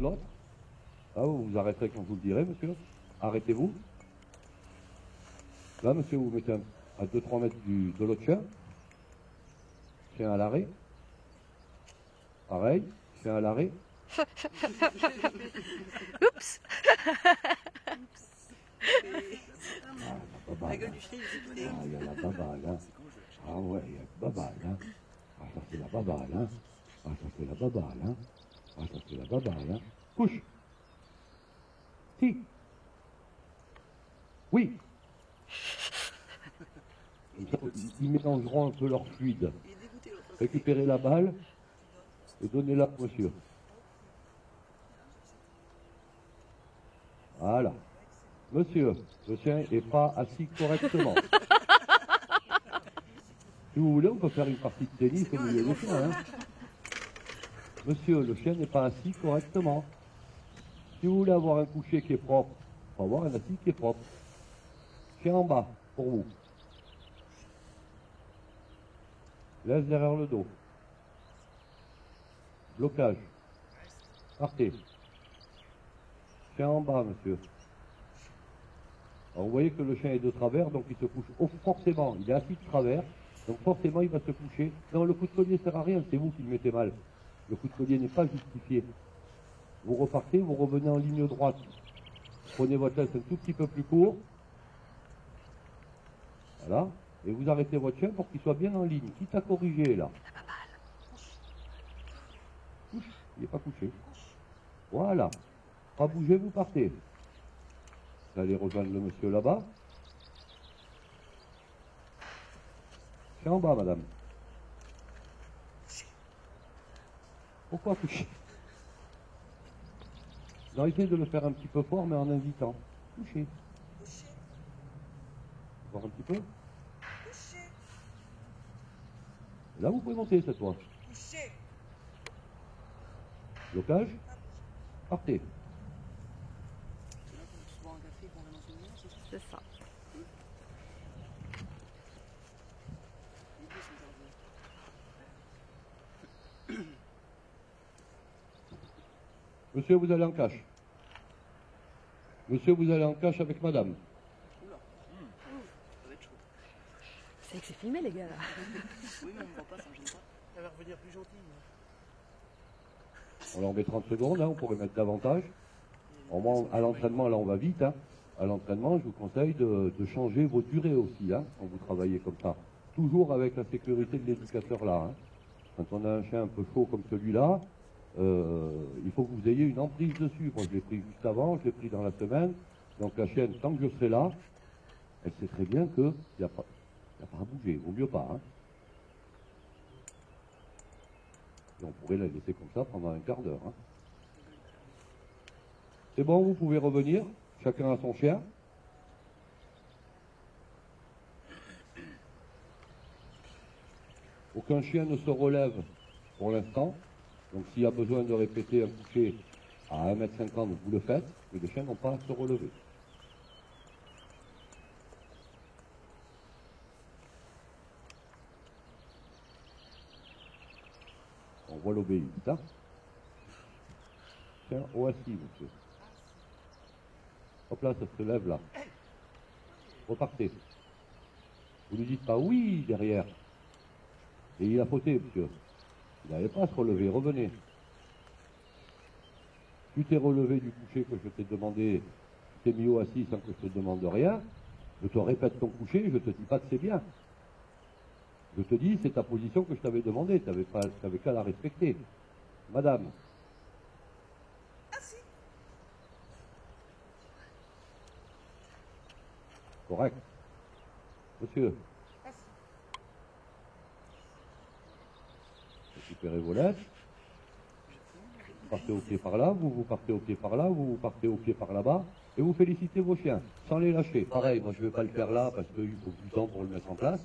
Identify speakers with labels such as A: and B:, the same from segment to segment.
A: l'autre. Là, vous vous arrêterez quand je vous le dirai, monsieur. Arrêtez-vous. Là, monsieur, vous mettez à 2-3 mètres de l'autre chien. Chien à l'arrêt. Pareil, chien à l'arrêt.
B: Oups.
A: La gueule du chien, il y a la baballe, hein. Ah ouais, il y a la baballe, hein. Ah, ça c'est la baballe, hein. Ah, ça c'est la baballe, hein. Ah, ça c'est la baballe, hein. Couche. Si. Oui. Ils mélangeront un peu leur fluide. Récupérez la balle et donnez-la à monsieur. Voilà. Monsieur, le chien n'est pas assis correctement. Si vous voulez, on peut faire une partie de tennis au milieu du chien. Hein. Monsieur, le chien n'est pas assis correctement. Si vous voulez avoir un coucher qui est propre, il faut avoir un assis qui est propre. Chien en bas, pour vous. Laisse derrière le dos. Blocage. Partez. Chien en bas, monsieur. Alors vous voyez que le chien est de travers, donc il se couche. Oh, forcément, il est assis de travers, donc forcément il va se coucher. Non, le coup de collier sert à rien, c'est vous qui le mettez mal. Le coup de collier n'est pas justifié. Vous repartez, vous revenez en ligne droite. Prenez votre laisse un tout petit peu plus court. Voilà. Et vous arrêtez votre chien pour qu'il soit bien en ligne. Quitte à corriger, là. Couche. Il n'est pas couché. Voilà. Pas bouger, vous partez. Vous allez rejoindre le monsieur là-bas. C'est en bas, madame. Pourquoi coucher? Non, essayez de le faire un petit peu fort, mais en invitant. Couchez. Voir un petit peu. Là, vous pouvez monter cette fois. Blocage. Partez.
B: C'est ça.
A: Monsieur, vous allez en cache. Monsieur, vous allez en cache avec madame.
B: C'est que c'est filmé, les gars, là.
C: Oui, mais on ne voit pas, ça ne gêne pas. Elle va revenir plus gentille.
A: On leur met 30 secondes, hein, on pourrait mettre davantage. Au moins, à l'entraînement, là, on va vite. Hein. À l'entraînement, je vous conseille de changer vos durées aussi, hein, quand vous travaillez comme ça. Toujours avec la sécurité de l'éducateur là. Hein. Quand on a un chien un peu chaud comme celui-là, il faut que vous ayez une emprise dessus. Moi, je l'ai pris juste avant, je l'ai pris dans la semaine. Donc la chienne, tant que je serai là, elle sait très bien qu'il n'y a pas à bouger. Il vaut mieux pas. Hein. Et on pourrait la laisser comme ça pendant un quart d'heure. Hein. C'est bon, vous pouvez revenir. Chacun a son chien. Aucun chien ne se relève pour l'instant. Donc s'il y a besoin de répéter un coucher à 1,50 m, vous le faites. Mais les chiens n'ont pas à se relever. On voit l'obéir. Hein. Tiens, au assis, monsieur. Hop là, ça se lève là. Repartez. Vous ne dites pas oui derrière. Et il a fauté, monsieur. Il n'avait pas à se relever. Revenez. Tu t'es relevé du coucher que je t'ai demandé. Tu t'es mis au assis sans que je te demande rien. Je te répète ton coucher, je te dis pas que c'est bien. Je te dis, c'est ta position que je t'avais demandé. Tu n'avais qu'à la respecter. Madame. Correct. Monsieur. Récupérez vos lettres. Vous partez au pied par là, vous partez au pied par là, vous partez au pied par là-bas, et vous félicitez vos chiens, sans les lâcher. Pareil, moi je ne vais pas le faire là, parce qu'il faut du temps pour le mettre en place.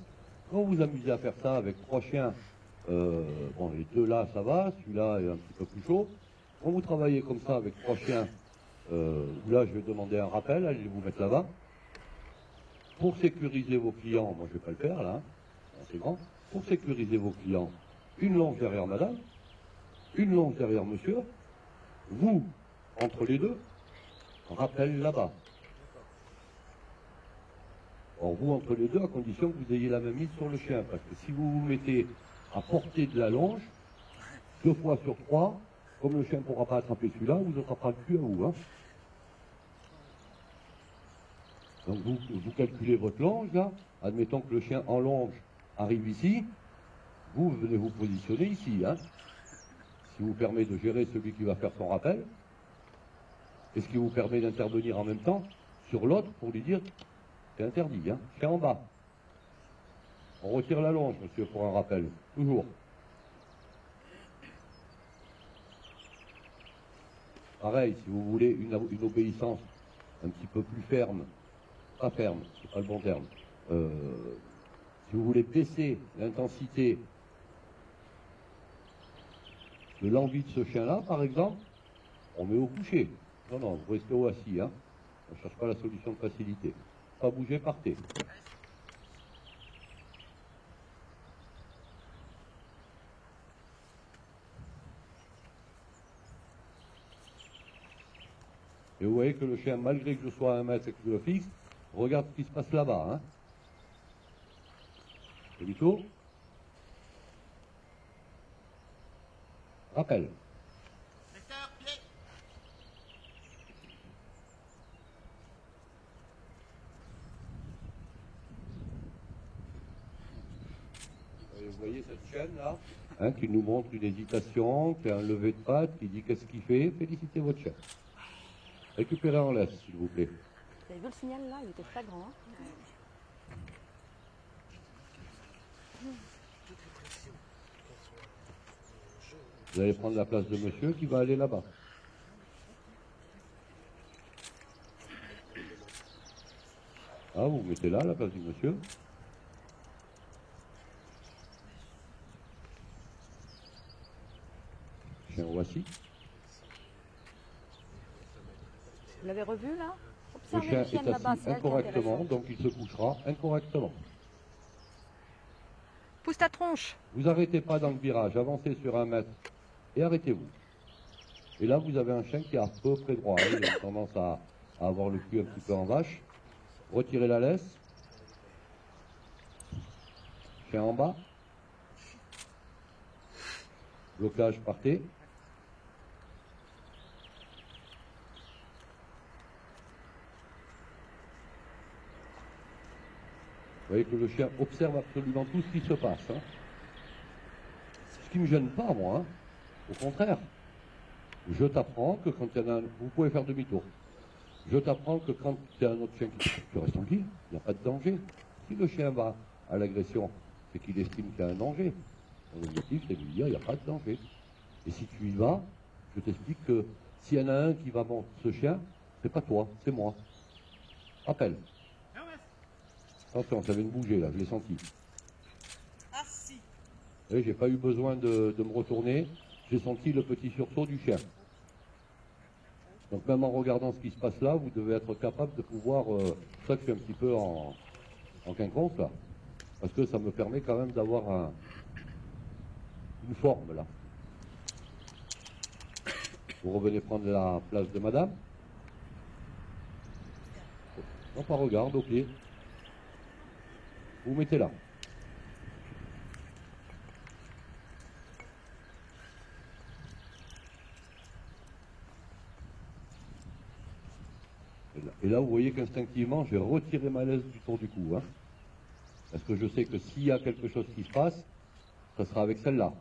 A: Quand vous vous amusez à faire ça avec 3 chiens, bon, les 2 là, ça va, celui-là est un petit peu plus chaud. Quand vous travaillez comme ça avec 3 chiens, là je vais demander un rappel, allez vous mettre là-bas. Pour sécuriser vos clients, moi je ne vais pas le faire là, hein, c'est grand. Pour sécuriser vos clients, une longe derrière madame, une longe derrière monsieur. Vous, entre les deux, rappel là-bas. Or vous, entre les deux, à condition que vous ayez la main mise sur le chien, parce que si vous vous mettez à portée de la longe, 2 fois sur 3, comme le chien ne pourra pas attraper celui-là, vous attrapera le cul à vous. Hein. Donc vous calculez votre longe, là, admettons que le chien en longe arrive ici, vous venez vous positionner ici, hein, ce qui vous permet de gérer celui qui va faire son rappel, et ce qui vous permet d'intervenir en même temps sur l'autre pour lui dire c'est interdit, hein, chien en bas. On retire la longe, monsieur, pour un rappel, toujours. Pareil, si vous voulez une obéissance un petit peu plus ferme, pas ferme, c'est pas le bon terme, si vous voulez baisser l'intensité de l'envie de ce chien-là, par exemple, on met au coucher. Non, non, vous restez au assis, hein. On ne cherche pas la solution de facilité. Pas bouger, partez. Et vous voyez que le chien, malgré que je sois à 1 mètre et que je le fixe, regarde ce qui se passe là-bas. Hein. Et du tout. Rappel. Et vous voyez cette chaîne là, hein, qui nous montre une hésitation, qui a un lever de patte, qui dit qu'est-ce qu'il fait. Félicitez votre chien. Récupérez en laisse, s'il vous plaît.
B: Vous avez vu le signal là? Il était flagrant. Hein.
A: Vous allez prendre la place de monsieur qui va aller là-bas. Ah, vous vous mettez là, à la place du monsieur. Chien voici.
B: Vous l'avez revu là?
A: Le
B: Observez
A: chien
B: le chien
A: est
B: de là-bas,
A: assis
B: c'est là qui est
A: incorrectement,
B: intéressant.
A: donc il se couchera incorrectement.
B: Pousse ta tronche.
A: Vous arrêtez pas dans le virage, avancez sur 1 mètre et arrêtez-vous. Et là, vous avez un chien qui est à peu près droit. Hein, il a tendance à avoir le cul un petit peu en vache. Retirez la laisse. Chien en bas. Blocage, partez. Vous voyez que le chien observe absolument tout ce qui se passe. Hein. Ce qui ne me gêne pas, moi. Hein. Au contraire. Je t'apprends que quand il y en a un... Vous pouvez faire demi-tour. Je t'apprends que quand il y a un autre chien qui... Tu restes tranquille, il n'y a pas de danger. Si le chien va à l'agression, c'est qu'il estime qu'il y a un danger. Mon objectif, c'est de lui dire, il n'y a pas de danger. Et si tu y vas, je t'explique que s'il y en a un qui va mordre ce chien, c'est pas toi, c'est moi. Rappel. Attention, ça vient de bouger là, je l'ai senti.
C: Ah si.
A: Et j'ai pas eu besoin de me retourner, j'ai senti le petit sursaut du chien. Donc même en regardant ce qui se passe là, vous devez être capable de pouvoir... c'est ça que je suis un petit peu en quinconce là. Parce que ça me permet quand même d'avoir une forme là. Vous revenez prendre la place de madame. Non, pas regarde, au pied. Vous mettez là. Et là, vous voyez qu'instinctivement, j'ai retiré ma laisse du tour du cou. Hein, parce que je sais que s'il y a quelque chose qui se passe, ça sera avec celle-là.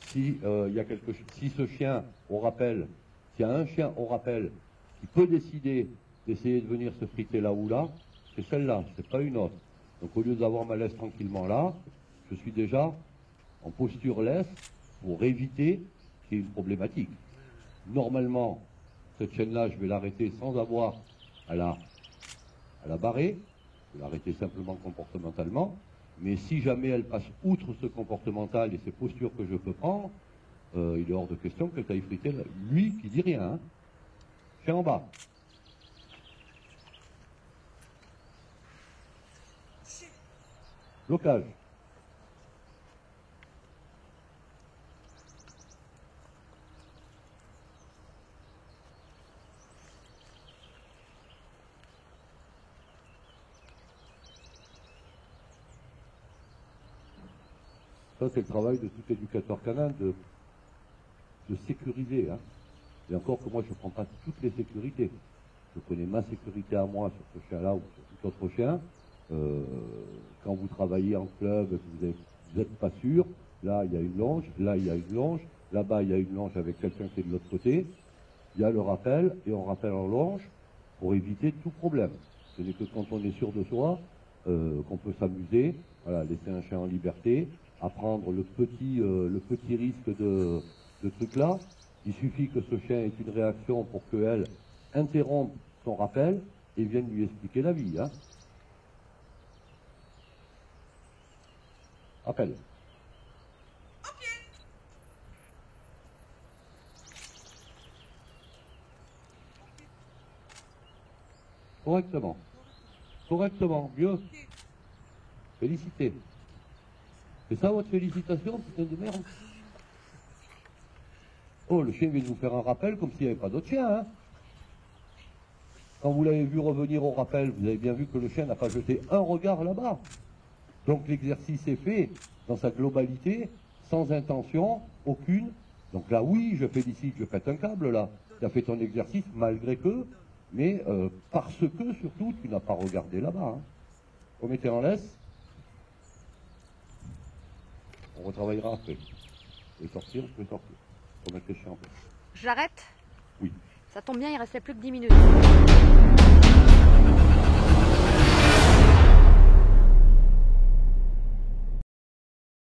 A: Si, si ce chien, au rappel, s'il y a un chien au rappel qui peut décider d'essayer de venir se friter là ou là, c'est celle-là, c'est pas une autre. Donc au lieu d'avoir ma laisse tranquillement là, je suis déjà en posture laisse pour éviter qu'il y ait une problématique. Normalement, cette chaîne-là, je vais l'arrêter sans avoir à la barrer, je vais l'arrêter simplement comportementalement, mais si jamais elle passe outre ce comportemental et ces postures que je peux prendre, il est hors de question que tu ailles friter lui qui dit rien. Hein. Chien en bas. Blocage. Ça, c'est le travail de tout éducateur canin de sécuriser. Hein. Et encore que moi, je ne prends pas toutes les sécurités. Je connais ma sécurité à moi sur ce chien-là ou sur tout autre chien. Quand vous travaillez en club, vous n'êtes pas sûr, là, il y a une longe, là, il y a une longe, là-bas, il y a une longe avec quelqu'un qui est de l'autre côté. Il y a le rappel, et on rappelle en longe pour éviter tout problème. Ce n'est que quand on est sûr de soi qu'on peut s'amuser, voilà, laisser un chien en liberté, apprendre le petit risque de truc là. Il suffit que ce chien ait une réaction pour qu'elle interrompe son rappel et vienne lui expliquer la vie. Hein. Appel. Correctement. Correctement. Mieux. Félicité. C'est ça votre félicitation, putain de merde? Oh, le chien vient de vous faire un rappel comme s'il n'y avait pas d'autre chien, hein. Quand vous l'avez vu revenir au rappel, vous avez bien vu que le chien n'a pas jeté un regard là-bas. Donc l'exercice est fait dans sa globalité, sans intention, aucune. Donc là, oui, je félicite, je pète un câble, là. Tu as fait ton exercice malgré que, mais parce que, surtout, tu n'as pas regardé là-bas. Hein. Remettez en laisse. On retravaillera après. Vous pouvez sortir, vous pouvez sortir. Remettre les chiens en place.
B: J'arrête?
A: Oui.
B: Ça tombe bien, il restait plus que 10 minutes.